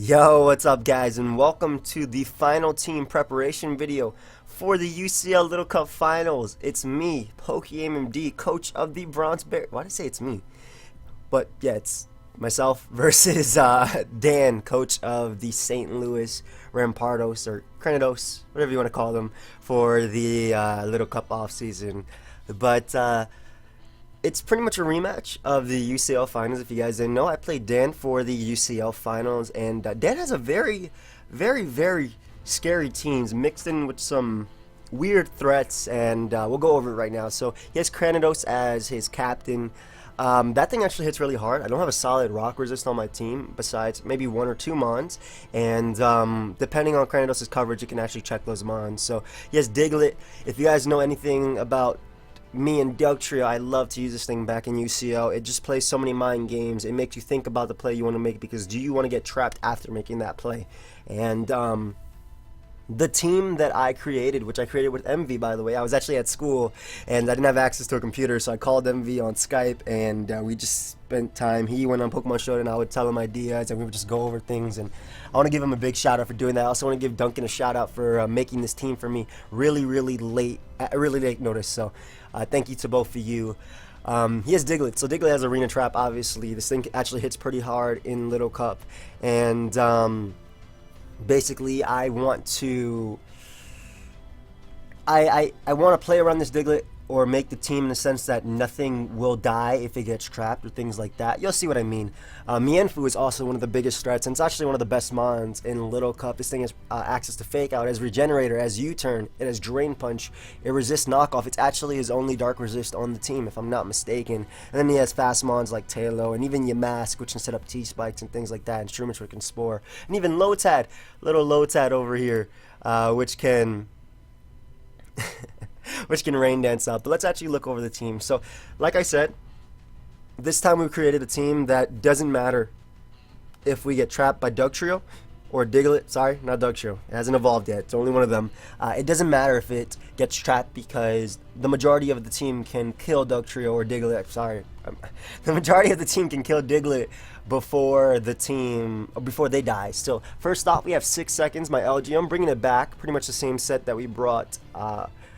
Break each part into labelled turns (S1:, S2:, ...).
S1: Yo, what's up guys, and welcome to the final team preparation video for the UCL Little Cup Finals. It's me, PokeaimMD, coach of the Bronx Beartics. Why did I say it's me? But yeah, it's myself versus Dan, coach of the St. Louis Rampardos, or Cranidos, whatever you want to call them, for the Little Cup Off-Season. But it's pretty much a rematch of the UCL Finals. If you guys didn't know, I played Dan for the UCL Finals, and Dan has a very, very scary teams mixed in with some weird threats, and we'll go over it right now. So he has Cranidos as his captain. That thing actually hits really hard. I don't have a solid rock resist on my team besides maybe one or two mons, and depending on Cranidos' coverage, you can actually check those mons. So he has Diglett. If you guys know anything about me and Dugtrio, I love to use this thing back in UCL. It just plays so many mind games. It makes you think about the play you want to make, because do you want to get trapped after making that play? And the team that I created, which I created with MV, by the way, I was actually at school and I didn't have access to a computer, so I called MV on Skype, and we just spent time. He went on Pokemon Showdown, I would tell him ideas, and we would just go over things. And I want to give him a big shout out for doing that. I also want to give Duncan a shout out for making this team for me really late, at a really late notice. So thank you to both of you. He has Diglett, so Diglett has Arena Trap. Obviously, this thing actually hits pretty hard in Little Cup, and basically, I want to play around this Diglett, or make the team in the sense that nothing will die if it gets trapped or things like that. You'll see what I mean. Mienfoo is also one of the biggest threats, and it's actually one of the best mons in Little Cup. This thing has access to Fake Out, it has Regenerator, it has U-Turn, it has Drain Punch, it resists Knockoff. It's actually his only Dark Resist on the team, if I'm not mistaken. And then he has fast mons like Tailo, and even Yamask, which can set up T-Spikes and things like that, and Shroomish, which can Spore. And even Lotad, little Lotad over here, which can which can rain dance up. But let's actually look over the team. So, like I said, this time we've created a team that doesn't matter if we get trapped by Dugtrio or Diglett. Sorry, not Dugtrio. It hasn't evolved yet. It's only one of them. It doesn't matter if it gets trapped, because the majority of the team can kill Dugtrio or Diglett. Sorry, the majority of the team can kill Diglett before they die. Still, first off, we have 6 seconds. My LG, I'm bringing it back. Pretty much the same set that we brought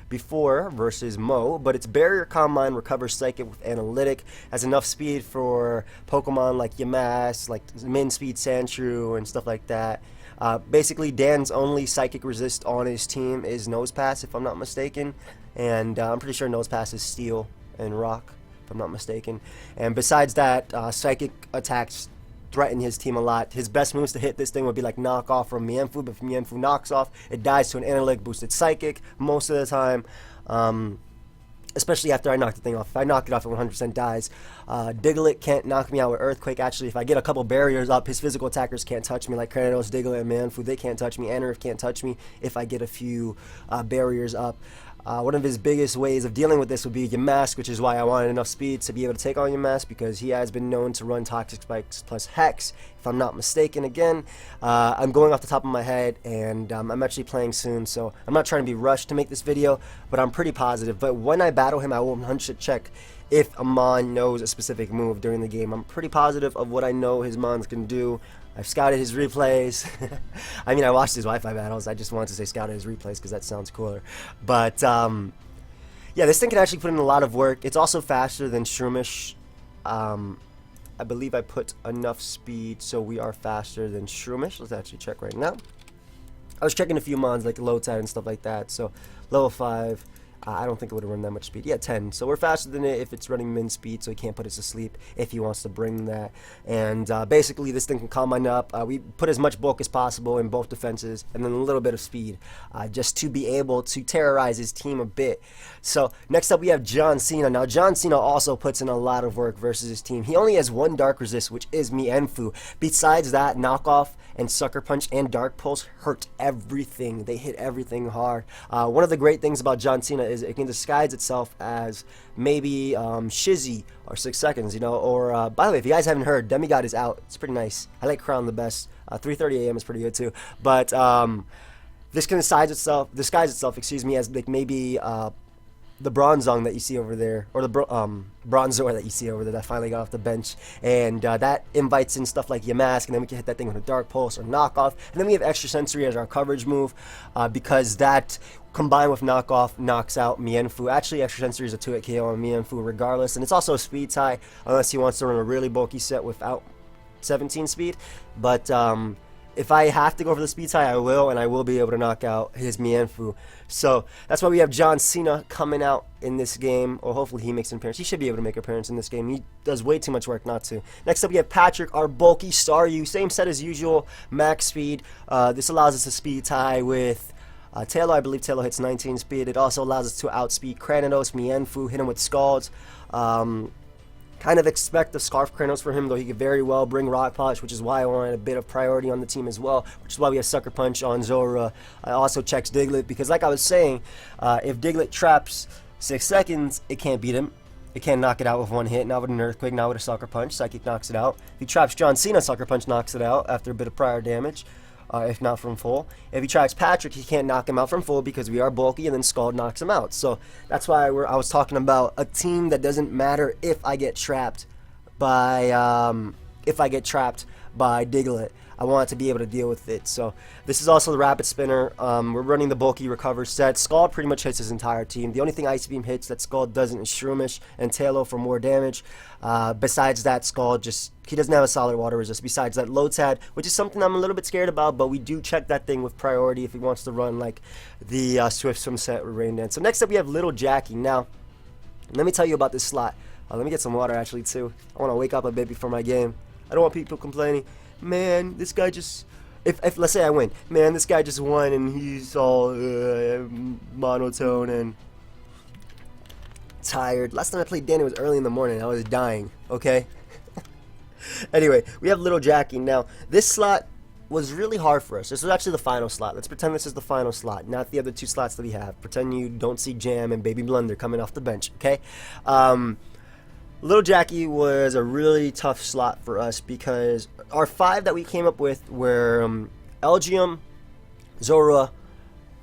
S1: before versus Mo, but it's Barrier, Calm Mind, Recover Psychic with Analytic. Has enough speed for Pokemon like Yamask, like Min Speed Sandshrew and stuff like that. Basically, Dan's only Psychic Resist on his team is Nose Pass, if I'm not mistaken, and I'm pretty sure Nose Pass is Steel and Rock, if I'm not mistaken. And besides that, Psychic attacks threaten his team a lot. His best moves to hit this thing would be like Knock Off from Mienfoo, but if Mienfoo knocks off, it dies to an Analytic boosted Psychic most of the time, especially after I knock the thing off. If I knock it off, it 100% dies. Diglett can't knock me out with Earthquake. Actually, if I get a couple barriers up, his physical attackers can't touch me, like Cranidos, Diglett, and Mienfoo. They can't touch me. Anorith can't touch me if I get a few barriers up. One of his biggest ways of dealing with this would be Yamask, which is why I wanted enough speed to be able to take on Yamask, because he has been known to run Toxic Spikes plus Hex, if I'm not mistaken. Again, I'm going off the top of my head, and I'm actually playing soon, so I'm not trying to be rushed to make this video, but I'm pretty positive. But when I battle him, I will 100% check if a mon knows a specific move during the game. I'm pretty positive of what I know his mons can do. I've scouted his replays. I mean, I watched his Wi-Fi battles. I just wanted to say scouted his replays because that sounds cooler. But yeah, this thing can actually put in a lot of work. It's also faster than Shroomish. I believe I put enough speed, so we are faster than Shroomish. Let's actually check right now. I was checking a few mons like Lotad and stuff like that. So level 5. I don't think it would have run that much speed. Yeah, 10. So we're faster than it if it's running min speed, so he can't put us to sleep if he wants to bring that. And basically, this thing can calm mine up. We put as much bulk as possible in both defenses, and then a little bit of speed, just to be able to terrorize his team a bit. So next up, we have Cena. Now, Cena also puts in a lot of work versus his team. He only has one Dark Resist, which is Mienfoo. Besides that, Knockoff and Sucker Punch and Dark Pulse hurt everything. They hit everything hard. One of the great things about Cena is it can disguise itself as maybe Shizzy or 6 seconds, you know, or by the way, if you guys haven't heard, Demigod is out. It's pretty nice. I like Crown the best. 3:30 a.m. is pretty good too. But this can disguise itself, excuse me, as like maybe the Bronzong that you see over there, or the Bronzor that you see over there that finally got off the bench, and that invites in stuff like Yamask, and then we can hit that thing with a Dark Pulse or Knockoff, and then we have Extra Sensory as our coverage move, because that combined with Knockoff knocks out Mienfoo. Actually, Extra Sensory is a 2-hit KO on Mienfoo regardless, and it's also a speed tie unless he wants to run a really bulky set without 17 speed, but if I have to go for the speed tie, I will, and I will be able to knock out his Mienfoo. So that's why we have John Cena coming out in this game, or hopefully he makes an appearance. He should be able to make an appearance in this game. He does way too much work not to. Next up, we have Patrick, our bulky Staryu. Same set as usual, max speed. This allows us to speed tie with Taylor. I believe Taylor hits 19 speed. It also allows us to outspeed Cranidos, Mienfoo, hit him with Scalds. Kind of expect the Scarf Kranos for him, though he could very well bring Rock Polish, which is why I wanted a bit of priority on the team as well, which is why we have Sucker Punch on Zora. I also checks Diglett, because like I was saying, if Diglett traps 6 seconds, it can't beat him. It can't knock it out with one hit, not with an Earthquake, not with a Sucker Punch. Psychic knocks it out. If he traps John Cena, Sucker Punch knocks it out after a bit of prior damage. If not from full. If he traps Patrick, he can't knock him out from full because we are bulky, and then Scald knocks him out. So that's why I was talking about a team that doesn't matter if I get trapped by Diglett. I want to be able to deal with it. So this is also the Rapid Spinner. We're running the bulky recover set. Scald pretty much hits his entire team. The only thing Ice Beam hits that Scald doesn't is Shroomish and Tailo for more damage. Besides that, Scald he doesn't have a solid water resist. Besides that, Lotad, which is something I'm a little bit scared about, but we do check that thing with priority if he wants to run like the Swift Swim set with Rain Dance. So next up we have Little Jackie. Now, let me tell you about this slot. Let me get some water actually too. I want to wake up a bit before my game. I don't want people complaining, man, this guy just, if let's say I win, man, this guy just won and he's all monotone and tired. Last time I played Danny was early in the morning. I was dying, okay? Anyway, we have Little Jackie. Now, this slot was really hard for us. This was actually the final slot. Let's pretend this is the final slot, not the other 2 slots that we have. Pretend you don't see Jam and Baby Blunder coming off the bench, okay? Little Jackie was a really tough slot for us because our 5 that we came up with were Elgium, Zora,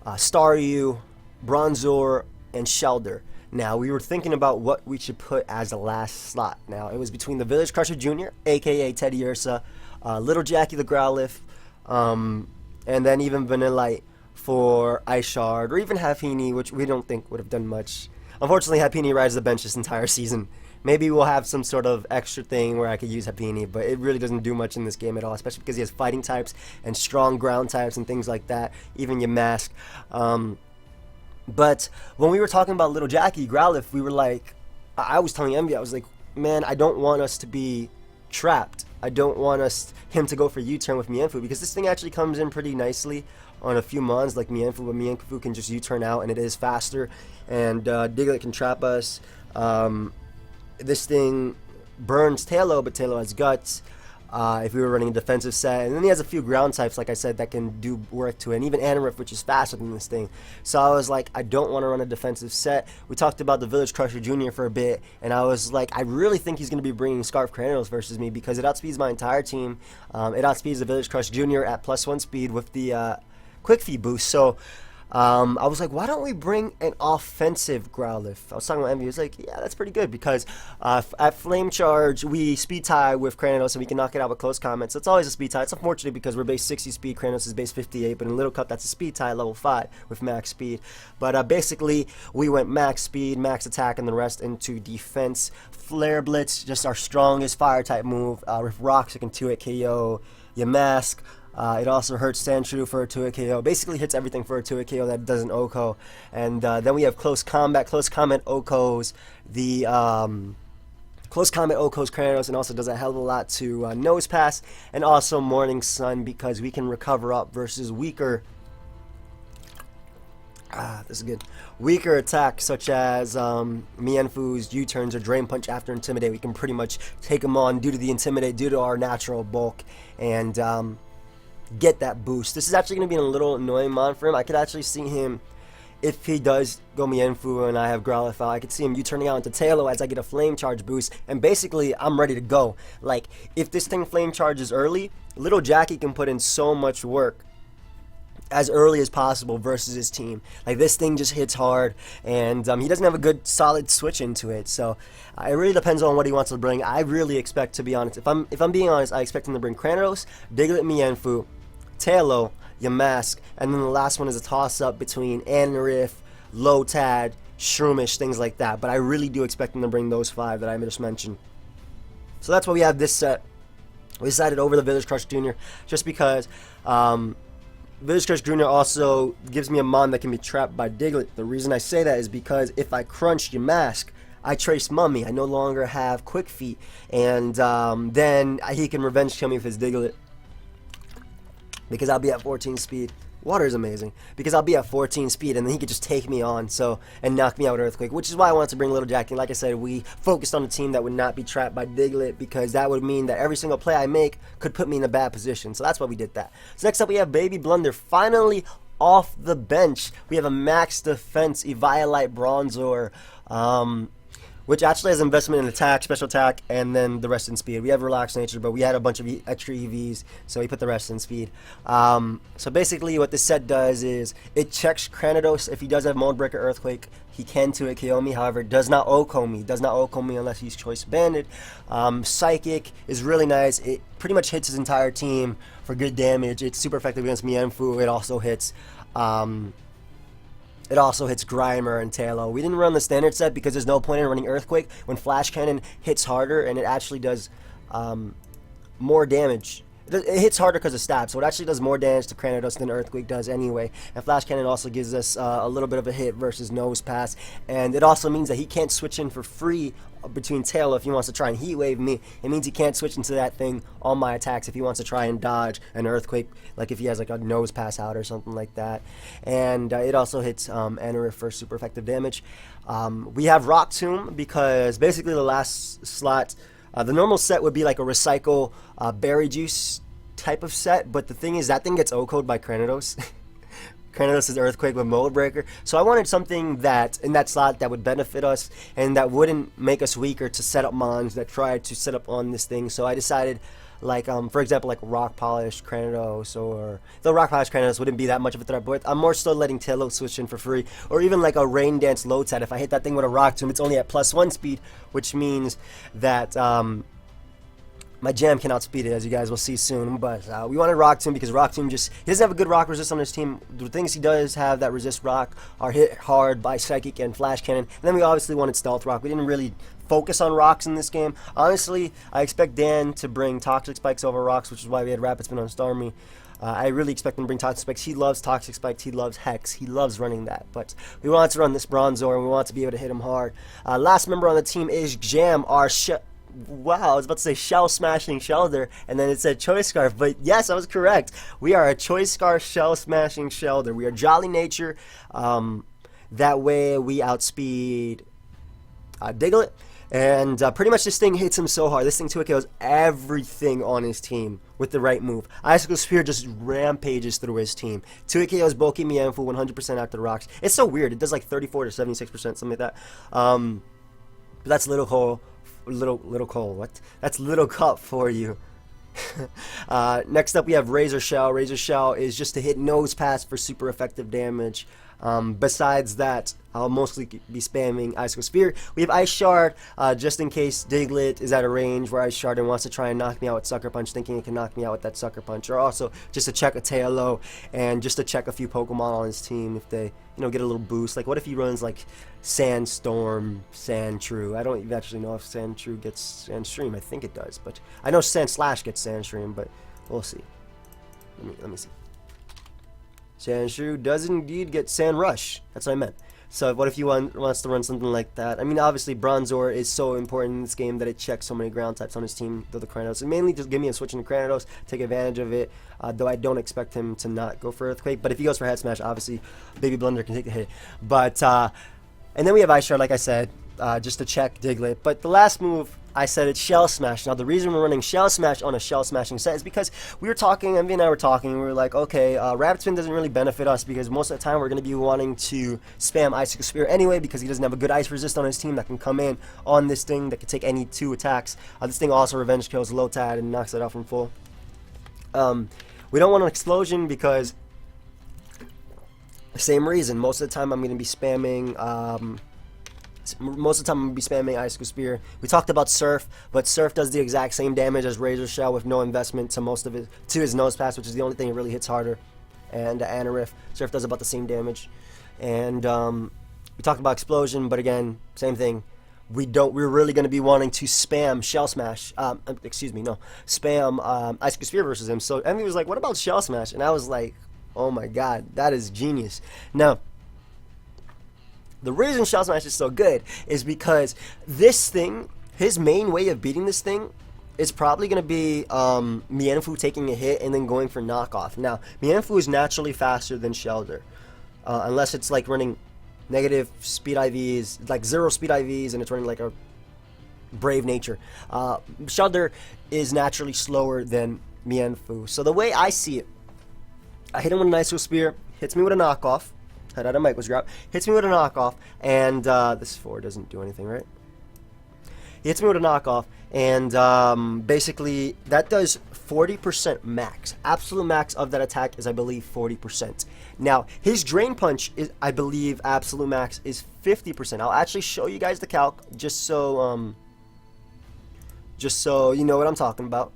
S1: Staryu, Bronzor, and Shelder. Now, we were thinking about what we should put as the last slot. Now, it was between the Village Crusher Jr., a.k.a. Teddy Ursa, Little Jackie the Growlithe, and then even Vanillite for Ice Shard, or even Happiny, which we don't think would have done much. Unfortunately, Happiny rides the bench this entire season. Maybe we'll have some sort of extra thing where I could use Happiny, but it really doesn't do much in this game at all, especially because he has fighting types and strong ground types and things like that, even Yamask. But when we were talking about Little Jackie, Growlithe, we were like, I was telling Envy, I was like, man, I don't want us to be trapped. I don't want him to go for U-turn with Mienfoo, because this thing actually comes in pretty nicely on a few mons like Mienfoo, but Mienfoo can just U-turn out and it is faster, and Diglett can trap us. This thing burns Tailo, but Tailo has guts. If we were running a defensive set, and then he has a few ground types, like I said, that can do work to it, and even Anorith, which is faster than this thing. So I was like, I don't want to run a defensive set. We talked about the Village Crusher Jr. for a bit, and I was like, I really think he's going to be bringing Scarf Cranidos versus me, because it outspeeds my entire team. It outspeeds the Village Crusher Jr. at +1 speed with the Quick Feed boost. So I was like, why don't we bring an offensive Growlithe? I was talking about Envy. He was like, yeah, that's pretty good, because at Flame Charge, we speed tie with Cranidos, and we can knock it out with Close Comment. So it's always a speed tie. It's unfortunate because we're base 60 speed, Cranidos is base 58, but in Little Cup, that's a speed tie level 5 with max speed. But basically, we went max speed, max attack, and the rest into defense. Flare Blitz, just our strongest fire type move. With Rocks, it can 2-hit KO Yamask. It also hurts Sandshrew for a 2-hit KO. Basically hits everything for a 2-hit KO that doesn't OHKO. And then we have Close Combat. Close Combat OHKOs the Close Combat OHKOs Cranidos, and also does a hell of a lot to Nose Pass, and also Morning Sun, because we can recover up versus weaker. This is good. Weaker attacks such as Mienfoo's U-turns or Drain Punch after Intimidate. We can pretty much take them on due to the Intimidate, due to our natural bulk, and get that boost. This is actually going to be a little annoying mon for him. I could actually see him, if he does go Mienfoo and I have Growlithe out, I could see him U-turning out into Tailo as I get a Flame Charge boost, and basically I'm ready to go. Like, if this thing Flame Charges early, Little Jackie can put in so much work as early as possible versus his team. Like, this thing just hits hard, and he doesn't have a good solid switch into it. So it really depends on what he wants to bring. I really expect, to be honest, if I'm being honest, I expect him to bring Cranidos, Diglett, Mienfoo, Tailo, Yamask, and then the last one is a toss-up between aDrive, Lotad, Shroomish, things like that. But I really do expect him to bring those 5 that I just mentioned. So that's why we have this set. We decided over the Village Crush Jr. just because Village Crush Jr. also gives me a mon that can be trapped by Diglett. The reason I say that is because if I crunch Yamask, I trace Mummy. I no longer have Quick Feet, and then he can revenge kill me with his Diglett because I'll be at 14 speed. Water is amazing because I'll be at 14 speed, and then he could just take me on and knock me out with Earthquake, which is why I wanted to bring Little Jack in. Like I said, we focused on a team that would not be trapped by Diglett because that would mean that every single play I make could put me in a bad position. So that's why we did that. So next up we have Baby Blunder finally off the bench. We have a max defense Eviolite Bronzor, which actually has investment in attack, special attack, and then the rest in speed. We have relaxed nature, but we had a bunch of extra EVs, so we put the rest in speed. So basically what this set does is it checks Cranidos. If he does have Mold Breaker Earthquake, he can 2-hit KO me. However, it does not OHKO me. Does not OHKO me unless he's choice banded. Psychic is really nice. It pretty much hits his entire team for good damage. It's super effective against Mienfoo. It also hits Grimer and Tailo. We didn't run the standard set because there's no point in running Earthquake when Flash Cannon hits harder, and it actually does more damage. It hits harder because of stats, so it actually does more damage to Cranidos than Earthquake does anyway. And Flash Cannon also gives us a little bit of a hit versus Nose Pass, and it also means that he can't switch in for free between Tailo if he wants to try and Heat Wave me. It means he can't switch into that thing on my attacks if he wants to try and dodge an Earthquake, like if he has like a Nose Pass out or something like that. And it also hits aDrive for super effective damage. We have Rock Tomb because basically the last slot, the normal set would be like a Recycle Berry Juice type of set, but the thing is that thing gets OHKO'd by Cranidos. Cranidos is Earthquake with Mold Breaker. So I wanted something that in that slot that would benefit us and that wouldn't make us weaker to set up mons that try to set up on this thing. So I decided, like for example, like Rock Polish Cranidos, or the Rock Polish Cranidos wouldn't be that much of a threat, but I'm more still letting Tailo switch in for free, or even like a Rain Dance Lotad. If I hit that thing with a Rock Tomb, it's only at +1 speed, which means that my jam can outspeed it, as you guys will see soon. But we wanted Rock Tomb because Rock Tomb he doesn't have a good rock resist on his team. The things he does have that resist rock are hit hard by Psychic and Flash Cannon. And then we obviously wanted Stealth Rock. We didn't really focus on rocks in this game. Honestly, I expect Dan to bring Toxic Spikes over rocks, which is why we had Rapid Spin on Starmie. I really expect him to bring Toxic Spikes. He loves Toxic Spikes. He loves Hex. He loves running that. But we wanted to run this Bronzor, and we want to be able to hit him hard. Last member on the team is Jam, our wow, I was about to say Shell Smashing Shelter, and then it said Choice Scarf, but yes, I was correct. We are a Choice Scarf Shell Smashing Shelter. We are Jolly Nature. That way we outspeed Diglett, and pretty much this thing hits him so hard. This thing 2-hit KOs everything on his team with the right move. Icicle Spear just rampages through his team. 2-hit KOs PokeaimMD 100% after the rocks. It's so weird. It does like 34 to 76%, something like that. But that's Little Cole. What? That's Little Cup for you. Next up we have Razor Shell. Razor Shell is just to hit Nose Pass for super effective damage. Besides that, I'll mostly be spamming Icicle Spear. We have Ice Shard, just in case Diglett is at a range where Ice Shard and wants to try and knock me out with Sucker Punch, thinking it can knock me out with that Sucker Punch. Or also just to check a Tailo and just to check a few Pokemon on his team if they, get a little boost. Like, what if he runs like Sandstorm, Sandshrew? I don't even actually know if Sandshrew gets Sandstream. I think it does, but I know Sandslash gets Sandstream, but we'll see. Let me see. Sandshrew does indeed get Sand Rush. That's what I meant. So what if you wants to run something like that? I mean, obviously Bronzor is so important in this game that it checks so many ground types on his team, though the Cranidos. And mainly just give me a switch into Cranidos, take advantage of it, though I don't expect him to not go for Earthquake. But if he goes for Head Smash, obviously Baby Blunder can take the hit. But, and then we have Ice Shard, like I said, just to check Diglett. But the last move, I said it's Shell Smash. Now the reason we're running Shell Smash on a Shell Smashing set is because we were talking, MV and I were talking, and we were like, okay, Rapid Spin doesn't really benefit us because most of the time we're going to be wanting to spam Icicle Spear anyway because he doesn't have a good ice resist on his team that can come in on this thing that can take any 2 attacks. This thing also revenge kills Lotad and knocks it out from full. We don't want an Explosion because Same reason. Most of the time I'm going to be spamming. Most of the time I'm going to be spamming Icicle Spear. We talked about Surf, but Surf does the exact same damage as Razor Shell with no investment to his Nose Pass, which is the only thing it really hits harder. And Anarif, Surf does about the same damage. And we talked about Explosion, but again, same thing. We're really going to be wanting to spam Shell Smash. Spam Icicle Spear versus him. So Envy was like, "What about Shell Smash?" And I was like, "Oh my God, that is genius." Now, the reason Shell Smash is so good is because this thing, his main way of beating this thing, is probably going to be Mienfoo taking a hit and then going for knockoff. Now, Mienfoo is naturally faster than Shelder, unless it's like running negative speed IVs, like 0 speed IVs, and it's running like a Brave Nature. Shelder is naturally slower than Mienfoo. So the way I see it, I hit him with an Icicle Spear, hits me with a knockoff, head out of Michael's grab, hits me with a knockoff, and this 4 doesn't do anything, right? He hits me with a knockoff, and basically that does 40% max. Absolute max of that attack is, I believe, 40%. Now, his Drain Punch is, I believe, absolute max is 50%. I'll actually show you guys the calc, just so you know what I'm talking about.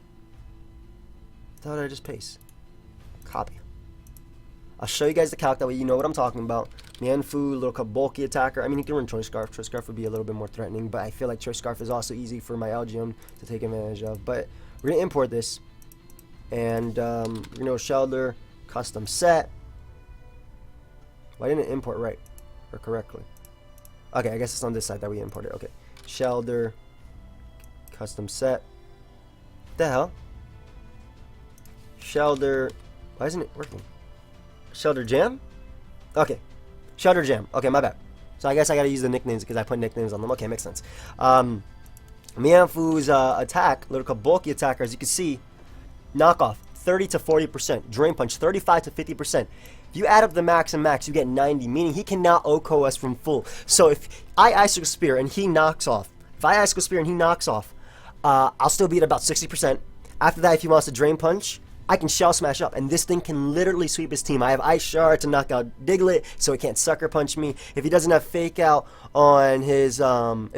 S1: How did I just paste? Copy. I'll show you guys the calc, that way you know what I'm talking about. Mienfoo, Little Cup bulky attacker. I mean, he can run Choice Scarf. Choice Scarf would be a little bit more threatening, but I feel like Choice Scarf is also easy for my Algium to take advantage of. But we're going to import this, and we're going to go Shelder, custom set. Why didn't it import right or correctly? Okay, I guess it's on this side that we imported. Okay, Shelder, custom set. What the hell? Shelder. Why isn't it working? Shelder Jam? Okay. Shelder Jam. Okay, my bad. So I guess I gotta use the nicknames because I put nicknames on them. Okay, makes sense. Mienfoo's attack, Little Cup bulky attacker, as you can see, knockoff 30 to 40%, Drain Punch 35 to 50%. If you add up the max and max, you get 90, meaning he cannot OHKO us from full. So if I Icicle Spear and he knocks off, I'll still be at about 60%. After that, if he wants to Drain Punch, I can Shell Smash up, and this thing can literally sweep his team. I have Ice Shard to knock out Diglett, so he can't Sucker Punch me. If he doesn't have Fake Out on his, Mienfoo,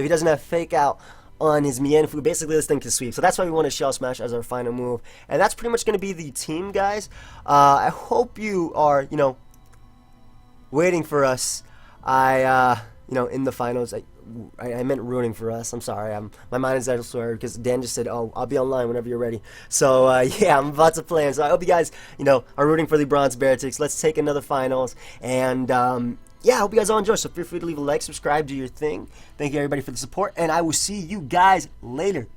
S1: basically this thing can sweep. So that's why we want to Shell Smash as our final move, and that's pretty much going to be the team, guys. I hope you are, waiting for us. In the finals. I meant rooting for us. I'm sorry. My mind is elsewhere because Dan just said, "Oh, I'll be online whenever you're ready." So yeah, I'm about to play. So I hope you guys, are rooting for the Bronx Beartics. Let's take another finals, and yeah, I hope you guys all enjoy. So feel free to leave a like, subscribe, do your thing. Thank you everybody for the support, and I will see you guys later.